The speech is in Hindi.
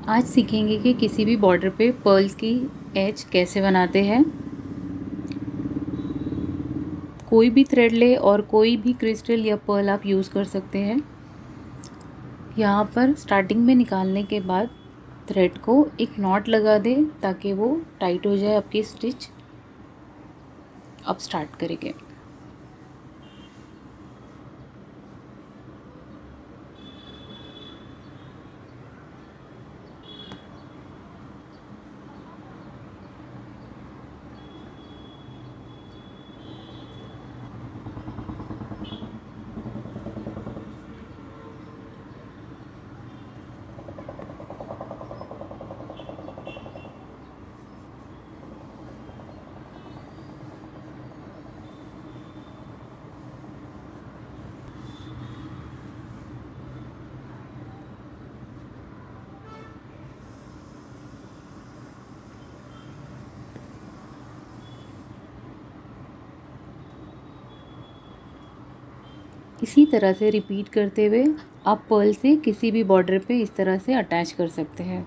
आज सीखेंगे कि किसी भी बॉर्डर पे पर्ल्स की एज कैसे बनाते हैं। कोई भी थ्रेड ले और कोई भी क्रिस्टल या पर्ल आप यूज़ कर सकते हैं। यहाँ पर स्टार्टिंग में निकालने के बाद थ्रेड को एक नॉट लगा दें ताकि वो टाइट हो जाए आपकी स्टिच। अब स्टार्ट करेंगे। इसी तरह से रिपीट करते हुए आप पर्ल से किसी भी बॉर्डर पे इस तरह से अटैच कर सकते हैं।